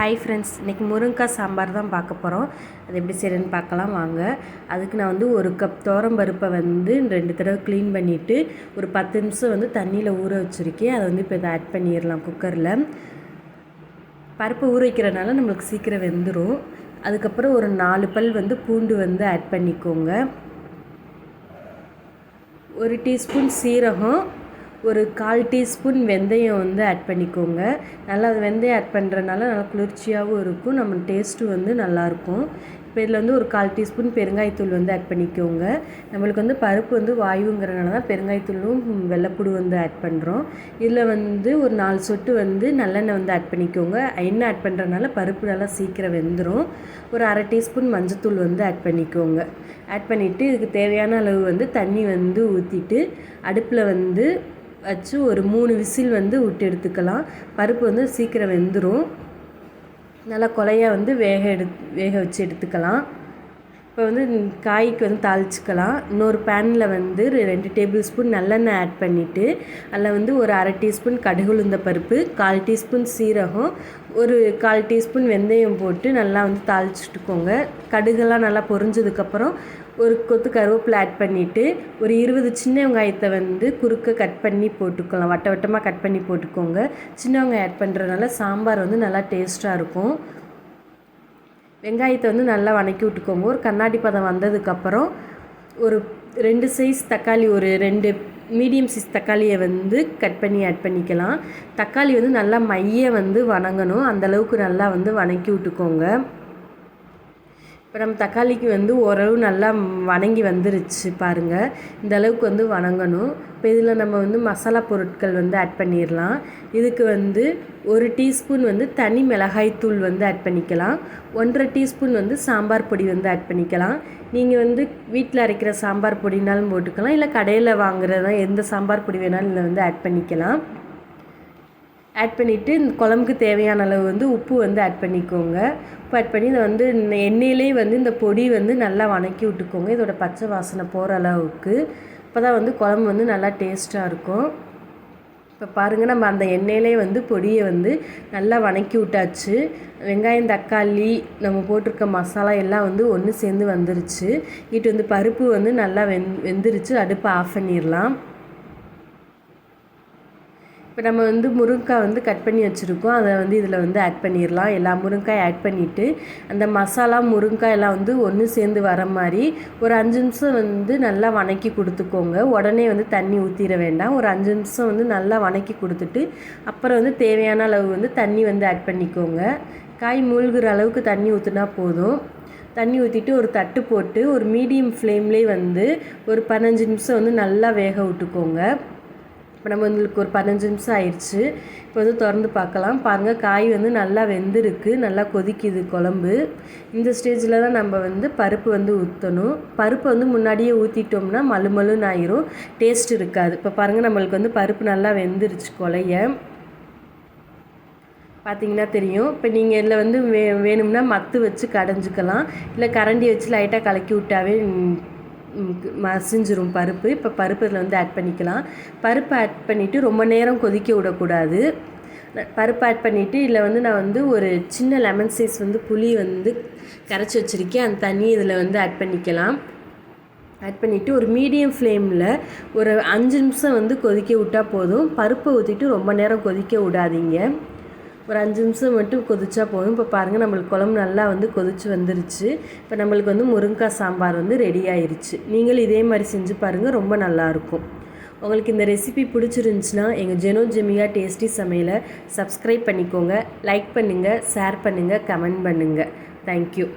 Hi friends, இன்றைக்கி முருங்கைக்காய் சாம்பார் தான் பார்க்க போகிறோம். அது எப்படி செய்யறதுன்னு பார்க்கலாம் வாங்க. அதுக்கு நான் வந்து 1 கப் துவரம்பருப்பை வந்து 2 தடவை க்ளீன் பண்ணிவிட்டு ஒரு 10 நிமிஷம் தண்ணியில் ஊற வச்சுருக்கேன். அதை இப்போ இதை ஆட் பண்ணிடலாம் குக்கரில். பருப்பு ஊற வைக்கிறனால நம்மளுக்கு சீக்கிரம் வெந்துடும். அதுக்கப்புறம் ஒரு 4 பல் பூண்டு ஆட் பண்ணிக்கோங்க. 1 டீஸ்பூன் சீரகம், ஒரு 1/4 டீஸ்பூன் வெந்தயம் ஆட் பண்ணிக்கோங்க. நல்லா அது வெந்தயம் ஆட் பண்ணுறதுனால நல்லா குளிர்ச்சியாகவும் இருக்கும், நம்ம டேஸ்ட்டும் நல்லாயிருக்கும். இப்போ இதில் ஒரு 1/4 டீஸ்பூன் பெருங்காயத்தூள் ஆட் பண்ணிக்கோங்க. நம்மளுக்கு பருப்பு வாயுங்கிறனால தான் பெருங்காயத்தூளும் வெள்ளைப்பூடு ஆட் பண்ணுறோம். இதில் ஒரு 4 சொட்டு நல்லெண்ணெய் ஆட் பண்ணிக்கோங்க. எண்ணெய் ஆட் பண்ணுறதுனால பருப்பு நல்லா சீக்கிரம் வெந்துடும். ஒரு 1/2 டீஸ்பூன் மஞ்சத்தூள் ஆட் பண்ணிக்கோங்க. ஆட் பண்ணிவிட்டு இதுக்கு தேவையான அளவு தண்ணி ஊற்றிட்டு அடுப்பில் வச்சு ஒரு 3 விசில் விட்டு எடுத்துக்கலாம். பருப்பு சீக்கிரம் வெந்துடும். நல்லா கொலையாக வேக வச்சு எடுத்துக்கலாம். இப்போ காய்க்கு தாளிச்சிக்கலாம். இன்னொரு பேனில் 2 டேபிள் ஸ்பூன் நல்லெண்ணெய் ஆட் பண்ணிவிட்டு அதில் ஒரு 1/2 டீஸ்பூன் கடுகு உளுந்த பருப்பு, 1/4 டீஸ்பூன் சீரகம், ஒரு 1/4 டீஸ்பூன் வெந்தயம் போட்டு நல்லா தாளிச்சுட்டுக்கோங்க. கடுகெல்லாம் நல்லா பொரிஞ்சதுக்கப்புறம் ஒரு கொத்து கருவேப்பிலை ஆட் பண்ணிவிட்டு ஒரு 20 சின்ன வெங்காயத்தை குறுக்க கட் பண்ணி போட்டுக்கலாம். வட்டமாக கட் பண்ணி போட்டுக்கோங்க. சின்ன வெங்காயம் ஆட் பண்ணுறதுனால சாம்பார் நல்லா டேஸ்ட்டாக இருக்கும். வெங்காயத்தை நல்லா வணக்கி விட்டுக்கோங்க. ஒரு கண்ணாடி பதம் வந்ததுக்கப்புறம் ஒரு 2 சைஸ் தக்காளி, ஒரு 2 மீடியம் சைஸ் தக்காளியை கட் பண்ணி ஆட் பண்ணிக்கலாம். தக்காளி நல்லா மைய வணங்கணும், அந்தளவுக்கு நல்லா வணக்கி விட்டுக்கோங்க. இப்போ நம்ம தக்காளிக்கு ஓரளவு நல்லா வணங்கி வந்துருச்சு பாருங்கள். இந்த அளவுக்கு வணங்கணும். இப்போ இதில் நம்ம மசாலா பொருட்கள் ஆட் பண்ணிடலாம். இதுக்கு 1 டீஸ்பூன் தனி மிளகாய்த்தூள் ஆட் பண்ணிக்கலாம். 1/2 டீஸ்பூன் சாம்பார் பொடி ஆட் பண்ணிக்கலாம். நீங்கள் வீட்டில் அரைக்கிற சாம்பார் பொடினாலும் போட்டுக்கலாம், இல்லை கடையில் வாங்குறதா எந்த சாம்பார் பொடி வேணாலும் இதில் ஆட் பண்ணிக்கலாம். ஆட் பண்ணிவிட்டு இந்த குழம்புக்கு தேவையான அளவு உப்பு ஆட் பண்ணிக்கோங்க. உப்பு ஆட் பண்ணி இதை எண்ணெயிலே இந்த பொடி நல்லா வணக்கி விட்டுக்கோங்க. இதோட பச்சை வாசனை போகிற அளவுக்கு. அப்போ தான் குழம்பு நல்லா டேஸ்ட்டாக இருக்கும். இப்போ பாருங்கள், நம்ம அந்த எண்ணெயிலே பொடியை நல்லா வணக்கி விட்டாச்சு. வெங்காயம், தக்காளி, நம்ம போட்டிருக்க மசாலா எல்லாம் ஒன்று சேர்ந்து வந்துருச்சு. இட்டு பருப்பு நல்லா வெந்துருச்சு. அடுப்பை ஆஃப் பண்ணிடலாம். இப்போ நம்ம முருங்கைக்காய் கட் பண்ணி வச்சுருக்கோம். அதை இதில் ஆட் பண்ணிடலாம். எல்லா முருங்கைக்காய் ஆட் பண்ணிவிட்டு அந்த மசாலா முருங்கைக்காய் எல்லாம் ஒன்று சேர்ந்து வர மாதிரி ஒரு 5 நிமிஷம் நல்லா வணக்கி கொடுத்துக்கோங்க. உடனே தண்ணி ஊற்றிட வேண்டாம். ஒரு 5 நிமிஷம் நல்லா வணக்கி கொடுத்துட்டு அப்புறம் தேவையான அளவு தண்ணி ஆட் பண்ணிக்கோங்க. காய் மூழ்கிற அளவுக்கு தண்ணி ஊற்றினா போதும். தண்ணி ஊற்றிட்டு ஒரு தட்டு போட்டு ஒரு மீடியம் ஃப்ளேம்லேயே ஒரு 15 நிமிஷம் நல்லா வேக விட்டுக்கோங்க. இப்போ நம்ம ஒரு 15 நிமிஷம் ஆயிடுச்சு. இப்போ திறந்து பார்க்கலாம். பாருங்கள், காய் நல்லா வெந்திருக்கு, நல்லா கொதிக்குது குழம்பு. இந்த ஸ்டேஜில் தான் நம்ம பருப்பு ஊற்றணும். பருப்பு முன்னாடியே ஊற்றிட்டோம்னா மழுமழுன்னு ஆயிரும், டேஸ்ட் இருக்காது. இப்போ பாருங்கள், நம்மளுக்கு பருப்பு நல்லா வெந்துருச்சு கொலைய. பார்த்திங்கன்னா தெரியும். இப்போ நீங்கள் இதில் வேணும்னா மத்து வச்சு கடைஞ்சிக்கலாம், இல்லை கரண்டி வச்சு லைட்டாக கலக்கி விட்டாவே மசிஞ்சிரும் பருப்பு. இப்போ பருப்பு இதில் ஆட் பண்ணிக்கலாம். பருப்பு ஆட் பண்ணிவிட்டு ரொம்ப நேரம் கொதிக்க விடக்கூடாது. பருப்பு ஆட் பண்ணிவிட்டு இதில் நான் ஒரு சின்ன லெமன் சைஸ் புளி கரைச்சி வச்சுருக்கேன். அந்த தண்ணி இதில் ஆட் பண்ணிக்கலாம். ஆட் பண்ணிவிட்டு ஒரு மீடியம் ஃப்ளேமில் ஒரு 5 நிமிஷம் கொதிக்க விட்டால் போதும். பருப்பை ஊற்றிட்டு ரொம்ப நேரம் கொதிக்க விடாதீங்க. ஒரு 5 நிமிஷம் மட்டும் கொதிச்சா போதும். இப்போ பாருங்கள், நம்மளுக்கு குழம்பு நல்லா கொதிச்சு வந்துருச்சு. இப்போ நம்மளுக்கு முருங்கைக்காய் சாம்பார் ரெடி ஆயிடுச்சு. நீங்களும் இதே மாதிரி செஞ்சு பாருங்கள், ரொம்ப நல்லாயிருக்கும். உங்களுக்கு இந்த ரெசிபி பிடிச்சிருந்துச்சுன்னா எங்கள் ஜெனோ ஜெமியா டேஸ்டி சமையலை சப்ஸ்கிரைப் பண்ணிக்கோங்க. லைக் பண்ணுங்கள், ஷேர் பண்ணுங்கள், கமெண்ட் பண்ணுங்கள். தேங்க்யூ.